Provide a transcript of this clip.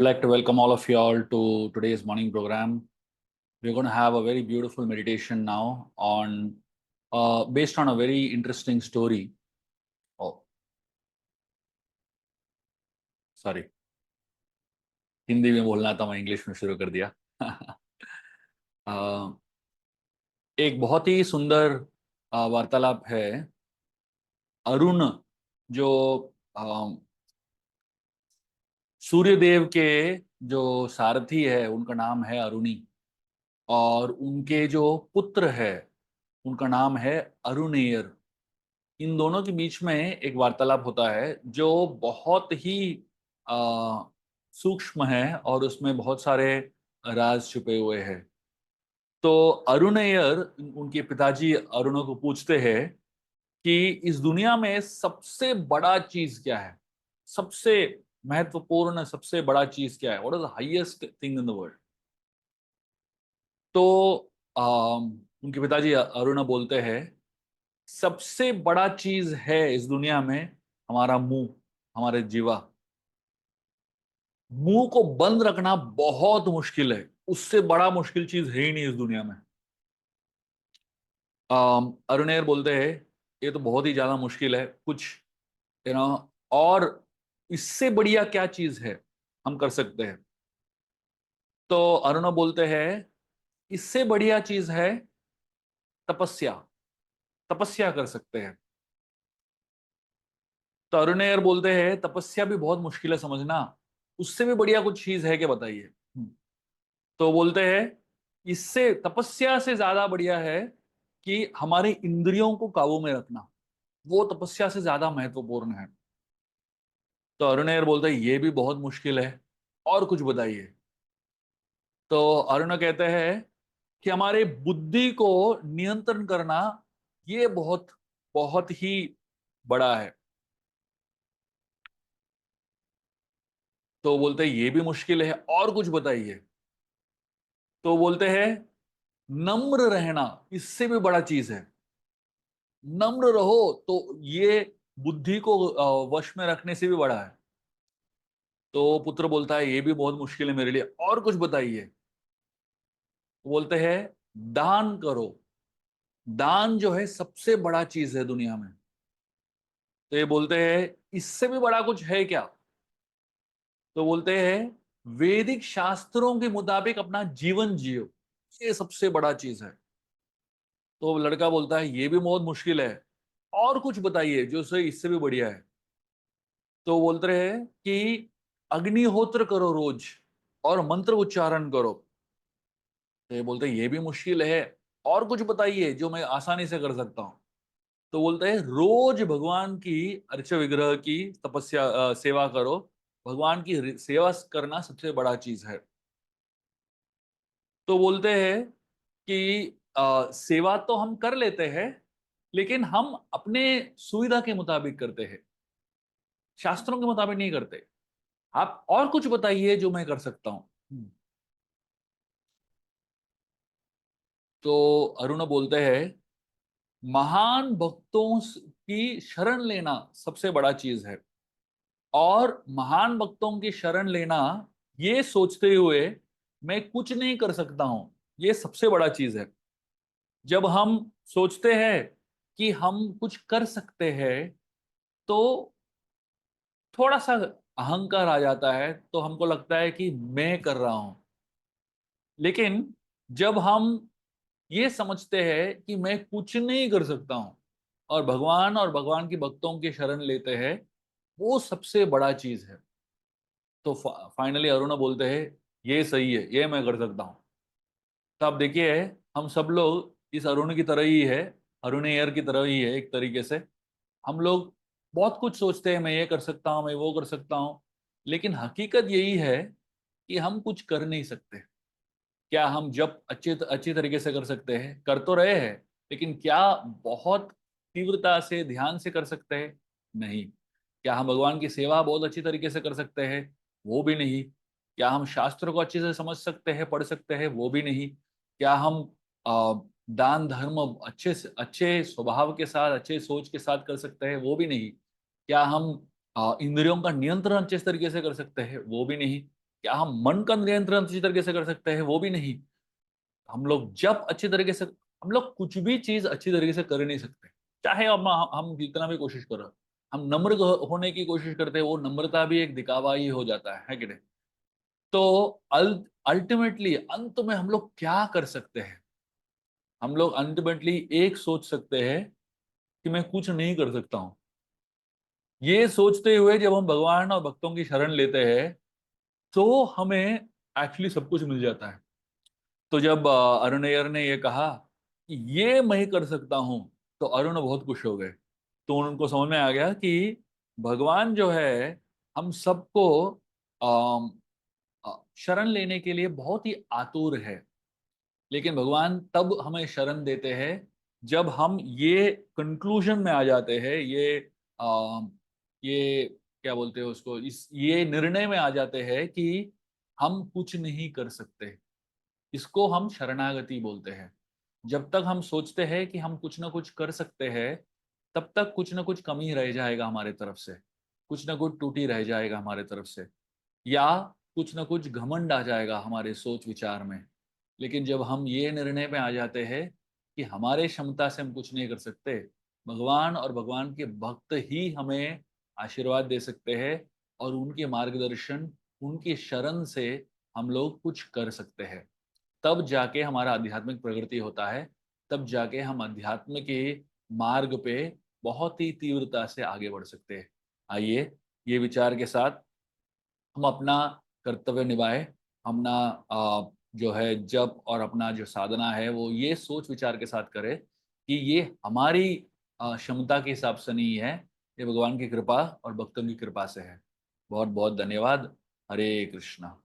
I'd like to welcome all of you all to today's morning program. We're going to have a very beautiful meditation now on based on a very interesting story. Oh, sorry, Hindi में बोलना था, मैं English में शुरू कर दिया. अ, एक बहुत ही सुंदर वार्तालाप है. अरुण जो अ, सूर्यदेव के जो सारथी है, उनका नाम है अरुणी. और उनके जो पुत्र है, उनका नाम है अरुणेयर. इन दोनों के बीच में एक वार्तालाप होता है जो बहुत ही आ, सूक्ष्म है और उसमें बहुत सारे राज छुपे हुए हैं. तो अरुणेयर उनके पिताजी अरुण को पूछते हैं कि इस दुनिया में सबसे बड़ा चीज क्या है, सबसे महत्वपूर्ण सबसे बड़ा चीज क्या है, what is the highest thing in the world. तो उनके पिताजी अरुण बोलते हैं सबसे बड़ा चीज है इस दुनिया में हमारा मुंह, हमारे जीवा. मुंह को बंद रखना बहुत मुश्किल है, उससे बड़ा मुश्किल चीज है ही नहीं इस दुनिया में. अरुणेर बोलते हैं ये तो बहुत ही ज्यादा मुश्किल है, कुछ यू नो और इससे बढ़िया क्या चीज है हम कर सकते हैं. तो अरुण बोलते हैं इससे बढ़िया चीज है तपस्या, तपस्या कर सकते हैं. तो अरुणेर बोलते हैं तपस्या भी बहुत मुश्किल है समझना, उससे भी बढ़िया कुछ चीज है क्या बताइए. तो बोलते हैं इससे तपस्या से ज्यादा बढ़िया है कि हमारी इंद्रियों को काबू में रखना, वो तपस्या से ज्यादा महत्वपूर्ण है. तो अरुणेर बोलते हैं ये भी बहुत मुश्किल है, और कुछ बताइए. तो अरुण कहते हैं कि हमारे बुद्धि को नियंत्रण करना ये बहुत बहुत ही बड़ा है. तो बोलते हैं ये भी मुश्किल है, और कुछ बताइए. तो बोलते हैं नम्र रहना इससे भी बड़ा चीज है. नम्र रहो तो ये बुद्धि को वश में रखने से भी बड़ा है. तो पुत्र बोलता है ये भी बहुत मुश्किल है मेरे लिए, और कुछ बताइए. बोलते हैं दान करो, दान जो है सबसे बड़ा चीज है दुनिया में. तो ये बोलते हैं इससे भी बड़ा कुछ है क्या. तो बोलते हैं वैदिक शास्त्रों के मुताबिक अपना जीवन जियो, ये सबसे बड़ा चीज है. तो लड़का बोलता है ये भी बहुत मुश्किल है, और कुछ बताइए जो सही इससे भी बढ़िया है. तो बोलते रहे कि अग्निहोत्र करो रोज और मंत्र उच्चारण करो. तो ये बोलते हैं ये भी मुश्किल है, और कुछ बताइए जो मैं आसानी से कर सकता हूँ. तो बोलते हैं रोज भगवान की अर्च विग्रह की तपस्या सेवा करो, भगवान की सेवा करना सबसे बड़ा चीज है. तो बोलते हैं कि सेवा तो हम कर लेते हैं, लेकिन हम अपने सुविधा के मुताबिक करते हैं, शास्त्रों के मुताबिक नहीं करते. आप और कुछ बताइए जो मैं कर सकता हूँ. तो अरुण बोलते हैं महान भक्तों की शरण लेना सबसे बड़ा चीज है, और महान भक्तों की शरण लेना ये सोचते हुए मैं कुछ नहीं कर सकता हूं, ये सबसे बड़ा चीज है. जब हम सोचते हैं कि हम कुछ कर सकते हैं तो थोड़ा सा अहंकार आ जाता है, तो हमको लगता है कि मैं कर रहा हूं. लेकिन जब हम ये समझते हैं कि मैं कुछ नहीं कर सकता हूं और भगवान की भक्तों की शरण लेते हैं, वो सबसे बड़ा चीज है. तो फाइनली अरुण बोलते हैं ये सही है, ये मैं कर सकता हूँ. तो आप देखिए हम सब लोग इस अरुण की तरह ही है, अरुण एयर की तरह ही है एक तरीके से. हम लोग बहुत कुछ सोचते हैं मैं ये कर सकता हूँ, मैं वो कर सकता हूँ, लेकिन हकीकत यही है कि हम कुछ कर नहीं सकते. क्या हम जब अच्छे अच्छी तरीके से कर सकते हैं, कर तो रहे हैं, लेकिन क्या बहुत तीव्रता से ध्यान से कर सकते हैं? नहीं. क्या हम भगवान की सेवा बहुत अच्छी तरीके से कर सकते हैं? वो भी नहीं. क्या हम शास्त्र को अच्छे से समझ सकते हैं, पढ़ सकते हैं? वो भी नहीं. क्या हम अ, दान धर्म अच्छे से अच्छे स्वभाव के साथ अच्छे सोच के साथ कर सकते हैं? वो भी नहीं. क्या हम इंद्रियों का नियंत्रण अच्छे तरीके से कर सकते हैं? वो भी नहीं. क्या हम मन का नियंत्रण अच्छी तरीके से कर सकते हैं? वो भी नहीं। हम लोग जब अच्छी तरीके से, हम लोग कुछ भी चीज़ अच्छी तरीके से कर ही नहीं सकते। चाहे हम जितना भी कोशिश करो। हम नम्र होने की कोशिश करते हैं, वो नम्रता भी एक दिखावा ही हो जाता है कि नहीं? तो अल्टीमेटली अंत में हम लोग क्या कर सकते हैं? हम लोग अल्टीमेटली एक सोच सकते हैं कि मैं कुछ नहीं कर सकता हूँ। ये सोचते हुए जब हम भगवान और भक्तों की शरण लेते हैं, तो हमें एक्चुअली सब कुछ मिल जाता है। तो जब अरुणैयर ने ये कहा कि ये मैं कर सकता हूँ, तो अरुण बहुत खुश हो गए। तो उनको समझ में आ गया कि भगवान जो है, हम सबको अम, शरण लेने के लिए बहुत ही आतुर है। लेकिन भगवान तब हमें शरण देते हैं जब हम ये कंक्लूजन में आ जाते हैं, ये क्या बोलते हैं उसको, इस ये निर्णय में आ जाते हैं कि हम कुछ नहीं कर सकते। इसको हम शरणागति बोलते हैं। जब तक हम सोचते हैं कि हम कुछ ना कुछ कर सकते हैं, तब तक कुछ ना कुछ कमी रह जाएगा हमारे तरफ से, कुछ ना कुछ टूटी रह जाएगा हमारे तरफ से, या कुछ ना कुछ घमंड आ जाएगा हमारे सोच विचार में। लेकिन जब हम ये निर्णय में आ जाते हैं कि हमारे क्षमता से हम कुछ नहीं कर सकते, भगवान और भगवान के भक्त ही हमें आशीर्वाद दे सकते हैं, और उनके मार्गदर्शन, उनकी शरण से हम लोग कुछ कर सकते हैं। तब जाके हमारा आध्यात्मिक प्रगति होता है, तब जाके हम अध्यात्म के मार्ग पे बहुत ही तीव्रता से आगे बढ़ सकते हैं। आइए, ये विचार के साथ हम अपना कर्तव्य निभाएं, अपना जो है जप और अपना जो साधना है वो ये सोच विचार के साथ करें कि ये हमारी क्षमता के हिसाब से नहीं है, ये भगवान की कृपा और भक्तों की कृपा से है। बहुत बहुत धन्यवाद। हरे कृष्णा।